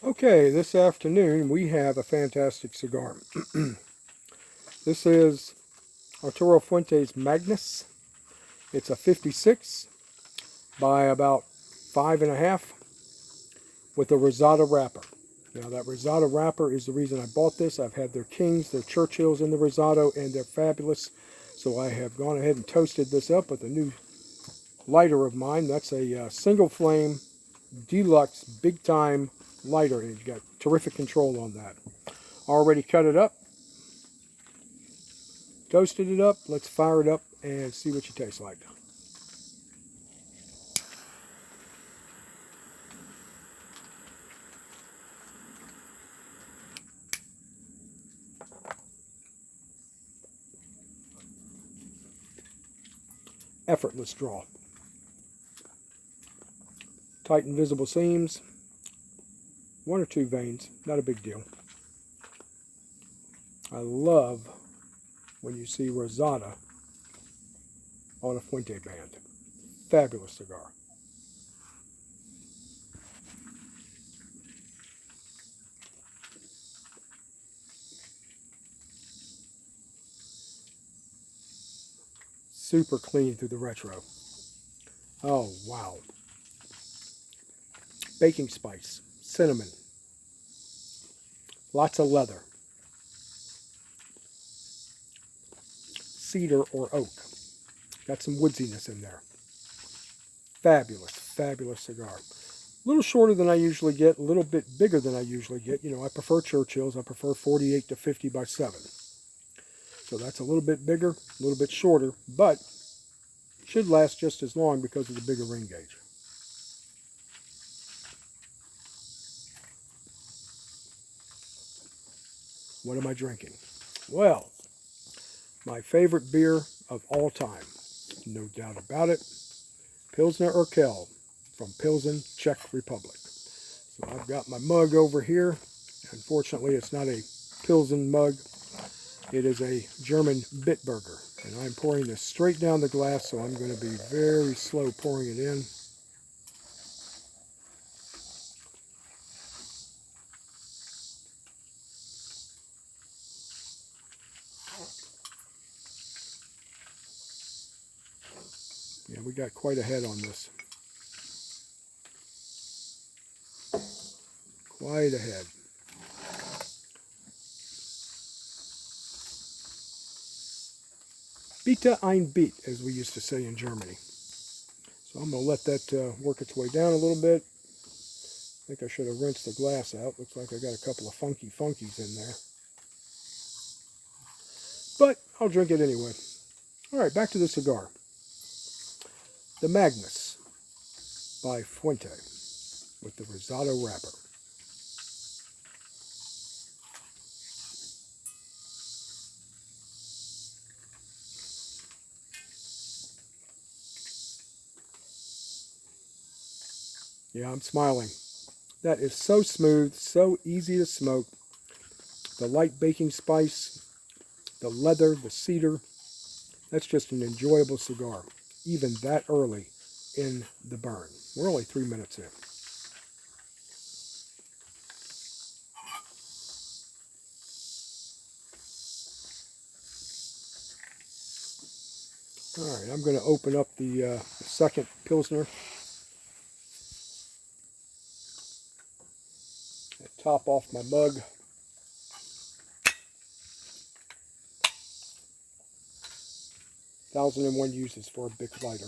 Okay, this afternoon we have a fantastic cigar. This is Arturo Fuente's Magnus. It's a 56 by about 5.5 with a Rosado wrapper. Now that Rosado wrapper is the reason I bought this. I've had their Kings, their Churchills in the Rosado, and they're fabulous. So I have gone ahead and toasted this up with a new lighter of mine. That's a single flame deluxe big time lighter, and you've got terrific control on that. Already cut it up, toasted it up. Let's fire it up and see what you taste like. Effortless draw. Tight and visible seams. One or two veins, not a big deal. I love when you see Rosada on a Fuente band. Fabulous cigar. Super clean through the retro. Oh, wow. Baking spice, cinnamon, lots of leather, cedar or oak. Got some woodsiness in there. Fabulous, fabulous cigar. A little shorter than I usually get, a little bit bigger than I usually get. You know, I prefer Churchills. I prefer 48 to 50 by 7. So that's a little bit bigger, a little bit shorter, but should last just as long because of the bigger ring gauge. What am I drinking? Well, my favorite beer of all time, no doubt about it, Pilsner Urquell from Pilsen, Czech Republic. So I've got my mug over here. Unfortunately, it's not a Pilsen mug. It is a German Bitburger. And I'm pouring this straight down the glass, so I'm going to be very slow pouring it in. Yeah, we got quite a head on this. Quite a head. Bitte ein Beet, as we used to say in Germany. So I'm going to let that work its way down a little bit. I think I should have rinsed the glass out. Looks like I got a couple of funkies in there. But I'll drink it anyway. All right, back to the cigar. The Magnus by Fuente with the Rosado wrapper. Yeah, I'm smiling. That is so smooth, so easy to smoke. The light baking spice, the leather, the cedar. That's just an enjoyable cigar, even that early in the burn. We're only 3 minutes in. All right, I'm going to open up the second Pilsner. Top off my mug. "1001 uses for a Bic lighter."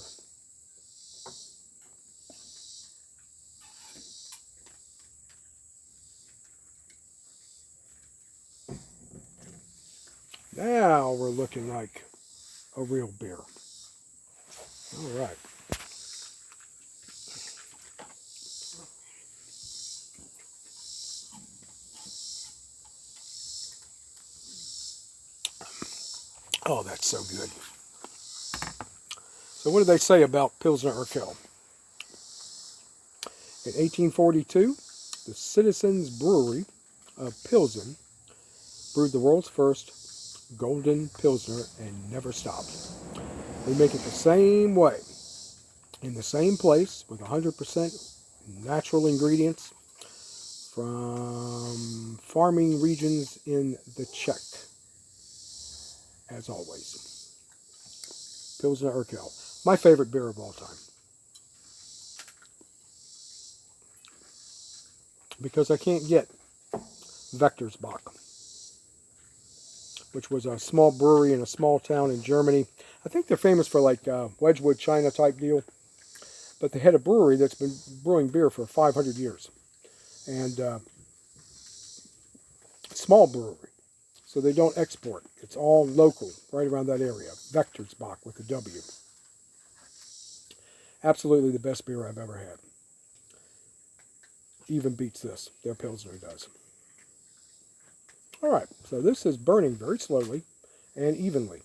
Now we're looking like a real beer. All right. Oh, that's so good. So what do they say about Pilsner Urquell? In 1842, the Citizens Brewery of Pilsen brewed the world's first golden Pilsner and never stopped. They make it the same way, in the same place, with 100% natural ingredients, from farming regions in the Czech, as always. Pilsner Urquell. My favorite beer of all time. Because I can't get Vectorsbach, which was a small brewery in a small town in Germany. I think they're famous for like Wedgwood China type deal. But they had a brewery that's been brewing beer for 500 years. And small brewery. So they don't export. It's all local, right around that area. Vectorsbach with a W. Absolutely the best beer I've ever had. Even beats this. Their Pilsner does. Alright, so this is burning very slowly and evenly.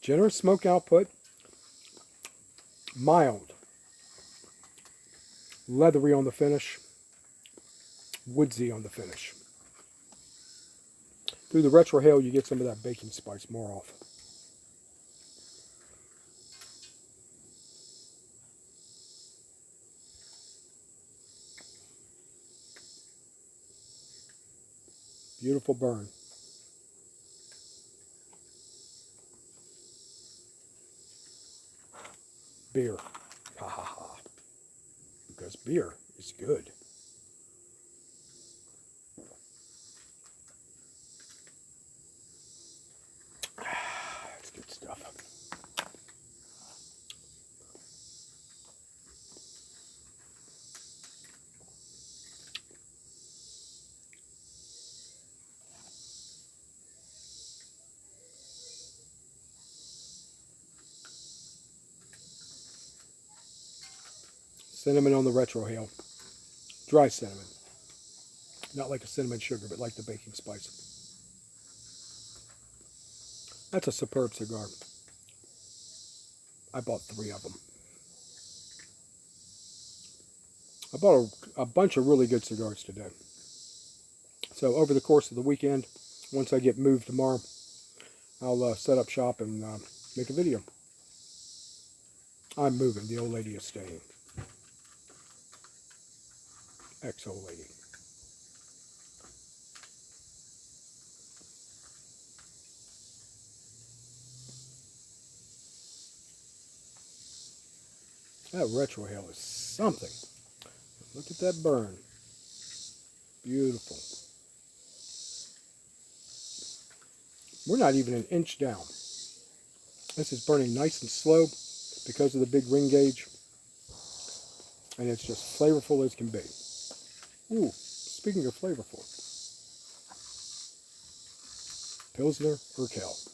Generous smoke output. Mild. Leathery on the finish. Woodsy on the finish. Through the retrohale, you get some of that baking spice more off. Beautiful burn. Beer. Ha ha ha. Because beer is good. That's good stuff. Cinnamon on the retrohale. Dry cinnamon. Not like a cinnamon sugar, but like the baking spice. That's a superb cigar. I bought 3 of them. I bought a bunch of really good cigars today. So over the course of the weekend, once I get moved tomorrow, I'll set up shop and make a video. I'm moving. The old lady is staying. Ex-old lady. That retrohale is something. Look at that burn. Beautiful. We're not even an inch down. This is burning nice and slow because of the big ring gauge. And it's just flavorful as can be. Ooh, speaking of flavorful. Pilsner Urquell.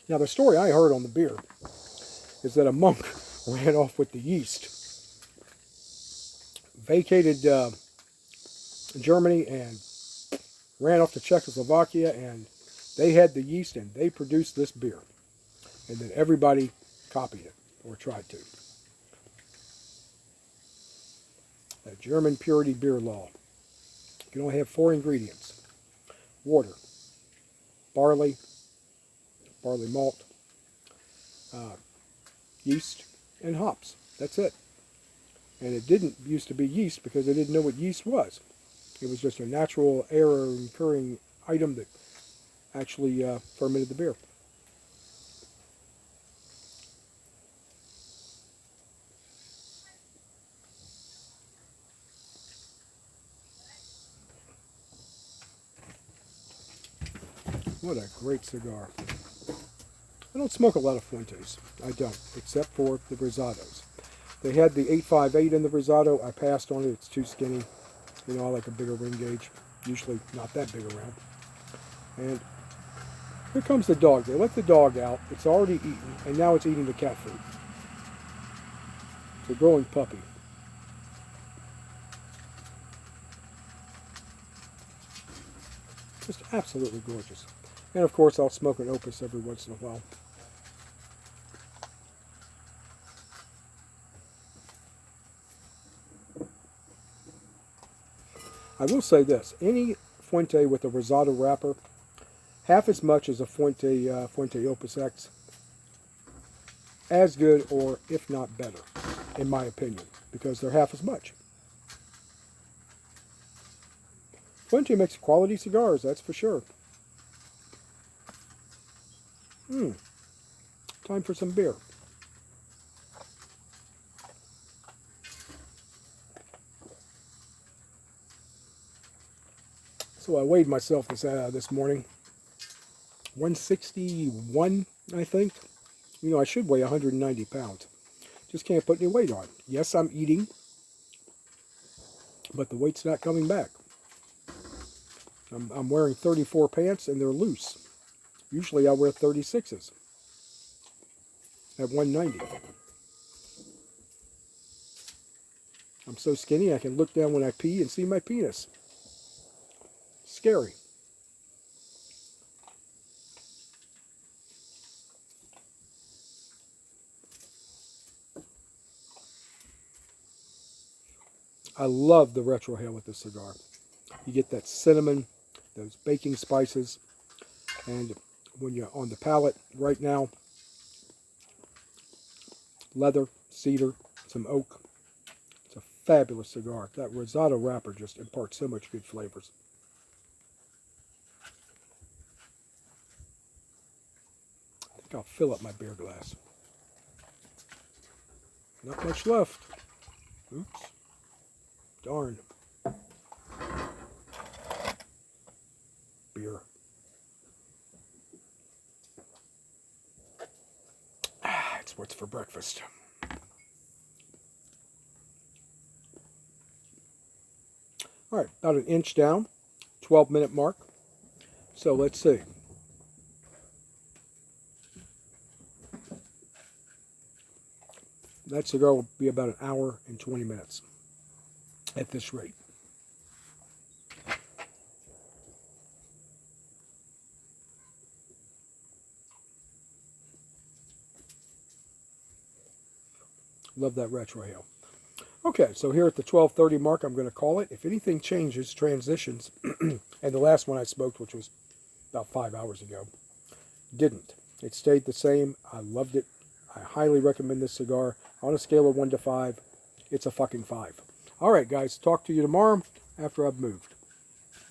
Now the story I heard on the beer is that a monk ran off with the yeast. Vacated Germany and ran off to Czechoslovakia, and they had the yeast and they produced this beer. And then everybody copied it, or tried to. The German purity beer law. You can only have 4 ingredients. Water, barley malt, yeast, and hops. That's it. And it didn't used to be yeast because they didn't know what yeast was. It was just a natural error-occurring item that actually fermented the beer. What a great cigar. I don't smoke a lot of Fuentes. I don't, except for the Rosados. They had the 858 in the Rosado. I passed on it. It's too skinny. You know, I like a bigger ring gauge. Usually not that big around. And here comes the dog. They let the dog out. It's already eaten, and now it's eating the cat food. It's a growing puppy. Just absolutely gorgeous. And of course, I'll smoke an Opus every once in a while. I will say this. Any Fuente with a Rosado wrapper, half as much as a Fuente Opus X, as good or if not better, in my opinion, because they're half as much. Fuente makes quality cigars, that's for sure. Time for some beer. So I weighed myself this morning. 161, I think. You know, I should weigh 190 pounds. Just can't put any weight on. Yes, I'm eating, but the weight's not coming back. I'm wearing 34 pants and they're loose. Usually I wear 36s at 190. I'm so skinny I can look down when I pee and see my penis. Scary. I love the retrohale with this cigar. You get that cinnamon, those baking spices, and when you're on the palate right now, leather, cedar, some oak. It's a fabulous cigar. That Rosado wrapper just imparts so much good flavors. I think I'll fill up my beer glass. Not much left. Oops. Darn. Beer. It's what's for breakfast. All right, about an inch down, 12-minute mark. So let's see. That cigar will be about an hour and 20 minutes at this rate. Love that retrohale. Okay, so here at the 12:30 mark, I'm going to call it. If anything changes, transitions, and the last one I smoked, which was about 5 hours ago, didn't. It stayed the same. I loved it. I highly recommend this cigar. On a scale of 1 to 5, it's a fucking 5. All right, guys, talk to you tomorrow after I've moved.